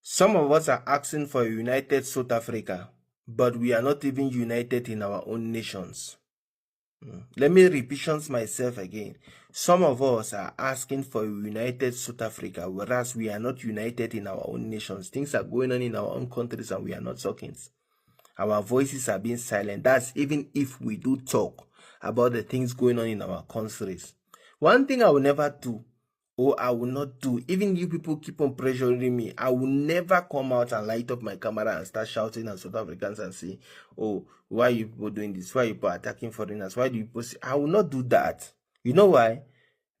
Some of us are asking for a united South Africa, but we are not even united in our own nations. Let me repeat myself again. Some of us are asking for a united South Africa, whereas we are not united in our own nations. Things are going on in our own countries and we are not talking. Our voices are being silent. That's even if we do talk about the things going on in our countries. One thing I will never do, or I will not do, even you people keep on pressuring me, I will never come out and light up my camera and start shouting at South Africans and say, oh, why are you people doing this? Why are you people attacking foreigners? Why do you people say? I will not do that. You know why?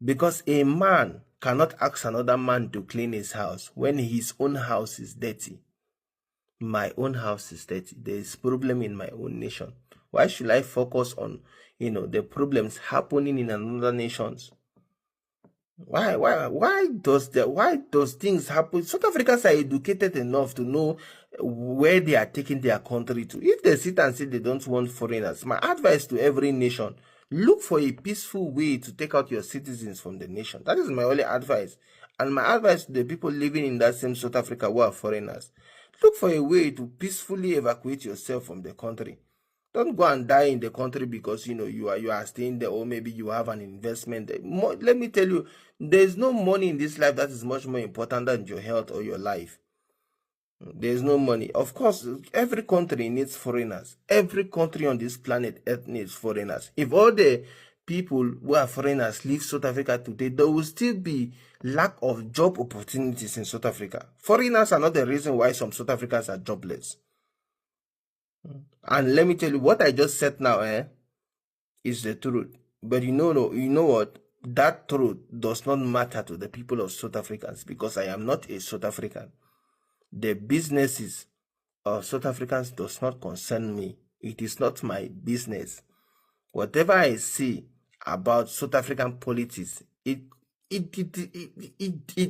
Because a man cannot ask another man to clean his house when his own house is dirty. My own house is dirty. There is problem in my own nation. Why should I focus on, the problems happening in another nations? Why does things happen? South Africans are educated enough to know where they are taking their country to. If they sit and say they don't want foreigners, my advice to every nation, look for a peaceful way to take out your citizens from the nation. That is my only advice. And my advice to the people living in that same South Africa who are foreigners, look for a way to peacefully evacuate yourself from the country. Don't go and die in the country because you are staying there, or maybe you have an investment. Let me tell you, there is no money in this life that is much more important than your health or your life. There is no money. Of course, every country needs foreigners. Every country on this planet Earth needs foreigners. If all the people who are foreigners leave South Africa today, there will still be lack of job opportunities in South Africa. Foreigners are not the reason why some South Africans are jobless. And let me tell you, what I just said now is the truth. But you know what? That truth does not matter to the people of South Africans, because I am not a South African. The businesses of South Africans does not concern me. It is not my business. Whatever I see about South African politics, it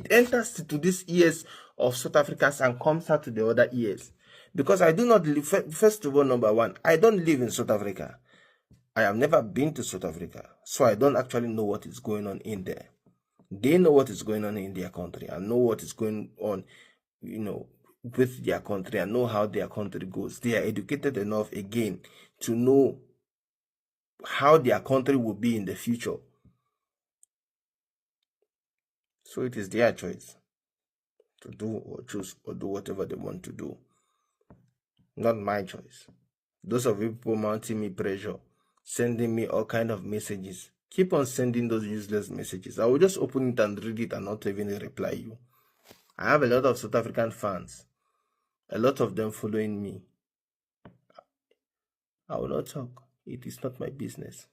enters to these ears of South Africans and comes out to the other ears. Because I do not live, first of all, number one, I don't live in South Africa. I have never been to South Africa, so I don't actually know what is going on in there. They know what is going on in their country and know what is going on, with their country, and know how their country goes. They are educated enough, again, to know how their country will be in the future. So it is their choice to do or choose or do whatever they want to do. Not my choice. Those of you people mounting me pressure, sending me all kind of messages, keep on sending those useless messages. I will just open it and read it and not even reply you. I have a lot of South African fans. A lot of them following me. I will not talk. It is not my business.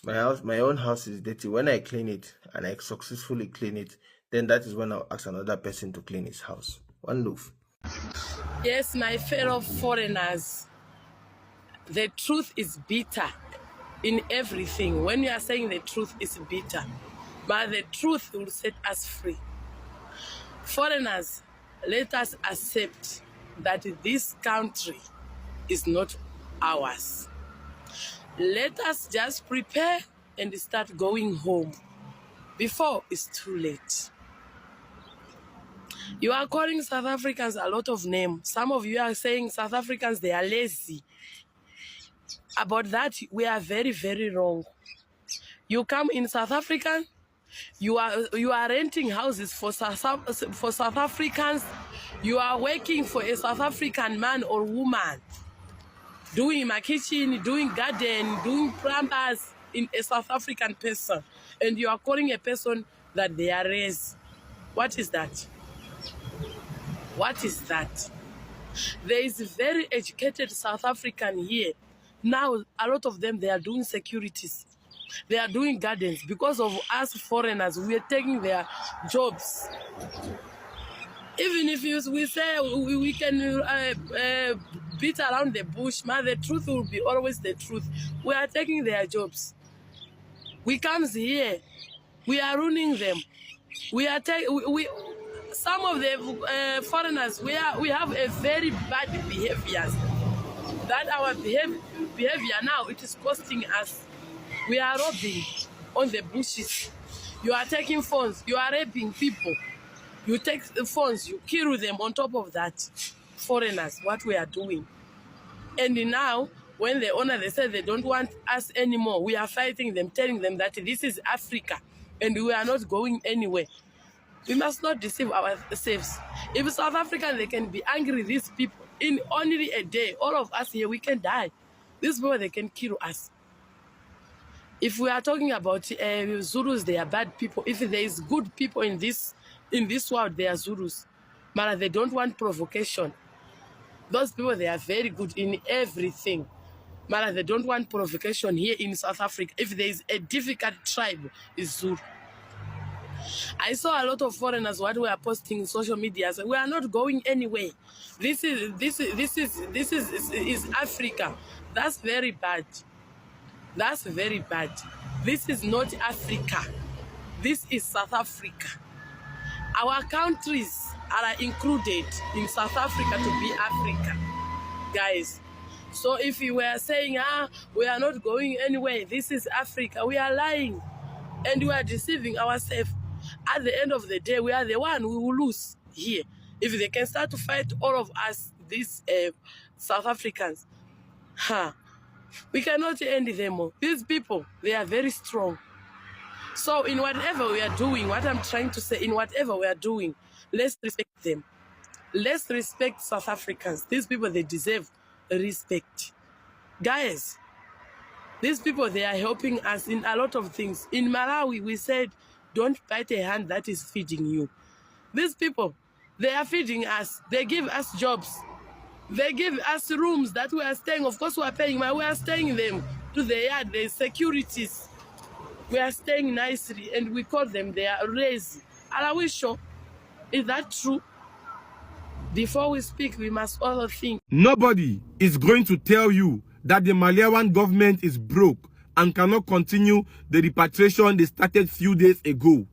My own house is dirty. When I clean it and I successfully clean it, then that is when I'll ask another person to clean his house. One love. Yes, my fellow foreigners, the truth is bitter in everything. When you are saying the truth is bitter, but the truth will set us free. Foreigners, let us accept that this country is not ours. Let us just prepare and start going home before it's too late. You are calling South Africans a lot of names. Some of you are saying South Africans, they are lazy. About that, we are very, very wrong. You come in South Africa, you are renting houses for South Africans. You are working for a South African man or woman, doing my kitchen, doing garden, doing plumbers in a South African person, and you are calling a person that they are raised. What is that? What is that? There is a very educated South African here. Now, a lot of them, they are doing securities. They are doing gardens. Because of us foreigners, we are taking their jobs. Even if we say we can beat around the bush, man, the truth will be always the truth. We are taking their jobs. We come here, we are ruining them. Some of the foreigners, we have a very bad behavior. That our behavior now, it is costing us. We are robbing on the bushes. You are taking phones. You are raping people. You take the phones, you kill them on top of that. Foreigners, what we are doing. And now, when the owner, they say they don't want us anymore, we are fighting them, telling them that this is Africa and we are not going anywhere. We must not deceive ourselves. If South African, they can be angry, these people, in only a day, all of us here, we can die. These people, they can kill us. If we are talking about Zulus, they are bad people. If there is good people in this world, they are Zulus. But they don't want provocation. Those people, they are very good in everything. But they don't want provocation here in South Africa. If there is a difficult tribe, it's Zulu. I saw a lot of foreigners what we are posting in social media. So we are not going anywhere. This is Africa. That's very bad. That's very bad. This is not Africa. This is South Africa. Our countries are included in South Africa to be Africa, guys. So if you were saying, we are not going anywhere, this is Africa, we are lying and we are deceiving ourselves. At the end of the day, we are the one who will lose here. If they can start to fight all of us, these South Africans, we cannot end them all. These people, they are very strong. So in whatever we are doing, what I'm trying to say, in whatever we are doing, let's respect them. Let's respect South Africans. These people, they deserve respect. Guys, these people, they are helping us in a lot of things. In Malawi, we said, don't bite a hand that is feeding you. These people, they are feeding us. They give us jobs. They give us rooms that we are staying. Of course, we are paying, but we are staying them to the yard. There's securities. We are staying nicely, and we call them, they are lazy. Are we sure? Is that true? Before we speak, we must also think. Nobody is going to tell you that the Malawian government is broke and cannot continue the repatriation they started few days ago.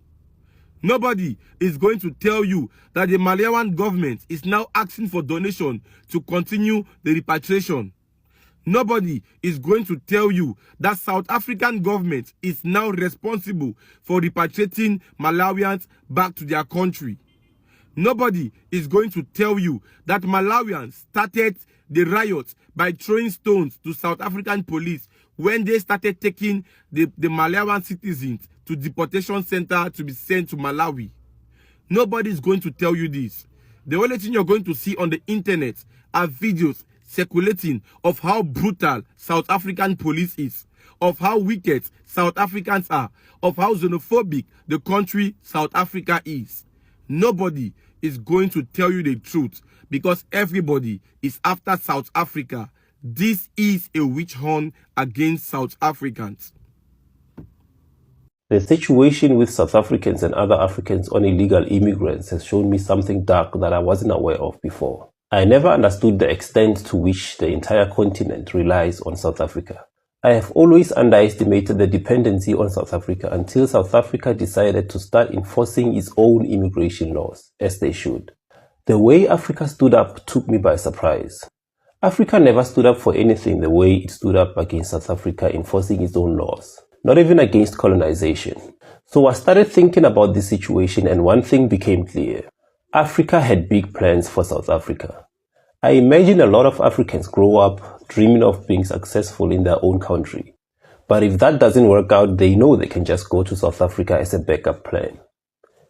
Nobody is going to tell you that the Malawian government is now asking for donation to continue the repatriation. Nobody is going to tell you that South African government is now responsible for repatriating Malawians back to their country. Nobody is going to tell you that Malawians started the riot by throwing stones to South African police when they started taking the Malawian citizens to deportation center to be sent to Malawi. Nobody is going to tell you this. The only thing you're going to see on the internet are videos circulating of how brutal South African police is, of how wicked South Africans are, of how xenophobic the country South Africa is. Nobody is going to tell you the truth because everybody is after South Africa. This is a witch hunt against South Africans. The situation with South Africans and other Africans on illegal immigrants has shown me something dark that I wasn't aware of before. I never understood the extent to which the entire continent relies on South Africa. I have always underestimated the dependency on South Africa until South Africa decided to start enforcing its own immigration laws, as they should. The way Africa stood up took me by surprise. Africa never stood up for anything the way it stood up against South Africa enforcing its own laws, not even against colonization. So I started thinking about this situation and one thing became clear. Africa had big plans for South Africa. I imagine a lot of Africans grow up dreaming of being successful in their own country. But if that doesn't work out, they know they can just go to South Africa as a backup plan.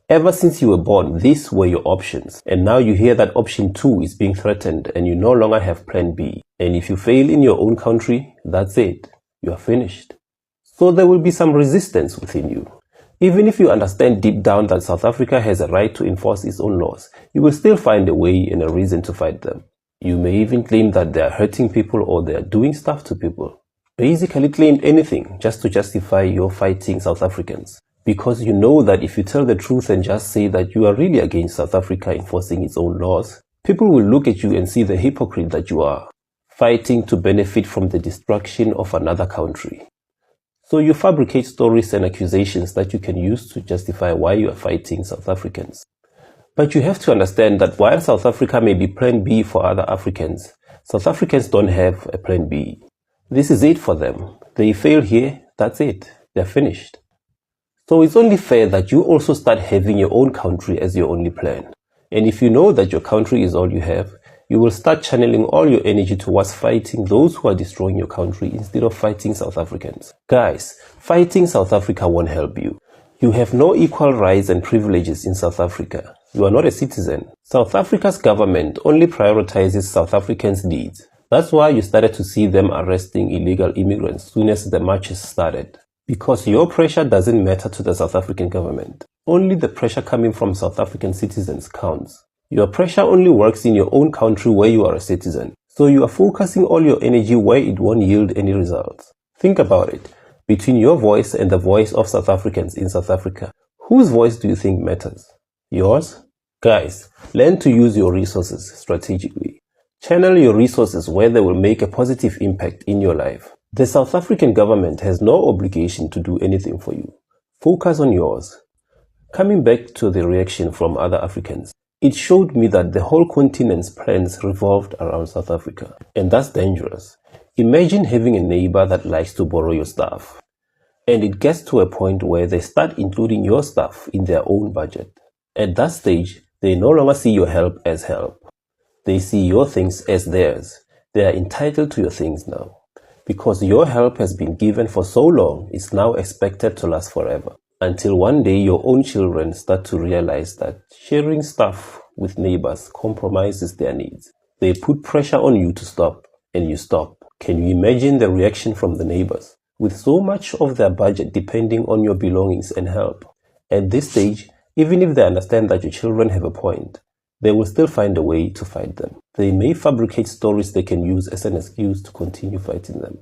Ever since you were born, these were your options. And now you hear that option 2 is being threatened and you no longer have plan B. And if you fail in your own country, that's it. You are finished. So there will be some resistance within you. Even if you understand deep down that South Africa has a right to enforce its own laws, you will still find a way and a reason to fight them. You may even claim that they are hurting people or they are doing stuff to people. Basically claim anything just to justify your fighting South Africans. Because you know that if you tell the truth and just say that you are really against South Africa enforcing its own laws, people will look at you and see the hypocrite that you are, fighting to benefit from the destruction of another country. So you fabricate stories and accusations that you can use to justify why you are fighting South Africans. But you have to understand that while South Africa may be plan B for other Africans, South Africans don't have a plan B. This is it for them. They fail here, that's it. They're finished. So it's only fair that you also start having your own country as your only plan. And if you know that your country is all you have, you will start channeling all your energy towards fighting those who are destroying your country instead of fighting South Africans. Guys, fighting South Africa won't help you. You have no equal rights and privileges in South Africa. You are not a citizen. South Africa's government only prioritizes South Africans' needs. That's why you started to see them arresting illegal immigrants soon as the marches started. Because your pressure doesn't matter to the South African government. Only the pressure coming from South African citizens counts. Your pressure only works in your own country where you are a citizen. So you are focusing all your energy where it won't yield any results. Think about it. Between your voice and the voice of South Africans in South Africa, whose voice do you think matters? Yours? Guys, learn to use your resources strategically. Channel your resources where they will make a positive impact in your life. The South African government has no obligation to do anything for you. Focus on yours. Coming back to the reaction from other Africans, it showed me that the whole continent's plans revolved around South Africa. And that's dangerous. Imagine having a neighbor that likes to borrow your stuff. And it gets to a point where they start including your stuff in their own budget. At that stage, they no longer see your help as help. They see your things as theirs. They are entitled to your things now. Because your help has been given for so long, it's now expected to last forever. Until one day your own children start to realize that sharing stuff with neighbors compromises their needs. They put pressure on you to stop, and you stop. Can you imagine the reaction from the neighbors? With so much of their budget depending on your belongings and help. At this stage, even if they understand that your children have a point, they will still find a way to fight them. They may fabricate stories they can use as an excuse to continue fighting them.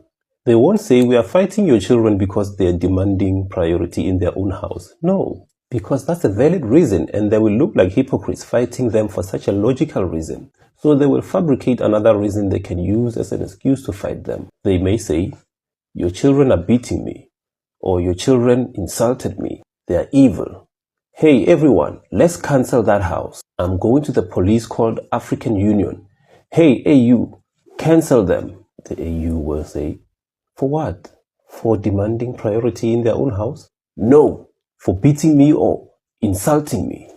They won't say we are fighting your children because they are demanding priority in their own house. No, because that's a valid reason and they will look like hypocrites fighting them for such a logical reason. So they will fabricate another reason they can use as an excuse to fight them. They may say, your children are beating me, or your children insulted me. They are evil. Hey everyone, let's cancel that house. I'm going to the police called African Union. Hey AU, cancel them. The AU will say, for what? For demanding priority in their own house? No, for beating me or insulting me.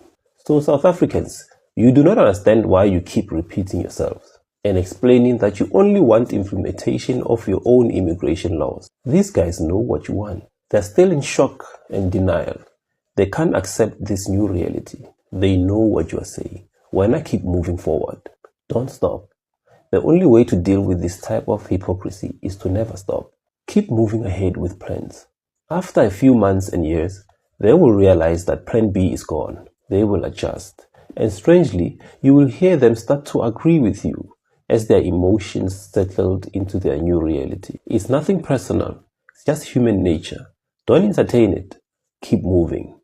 So South Africans, you do not understand why you keep repeating yourselves and explaining that you only want implementation of your own immigration laws. These guys know what you want. They're still in shock and denial. They can't accept this new reality. They know what you are saying. Why not keep moving forward? Don't stop. The only way to deal with this type of hypocrisy is to never stop. Keep moving ahead with plans. After a few months and years, they will realize that plan B is gone. They will adjust. And strangely, you will hear them start to agree with you as their emotions settled into their new reality. It's nothing personal. It's just human nature. Don't entertain it. Keep moving.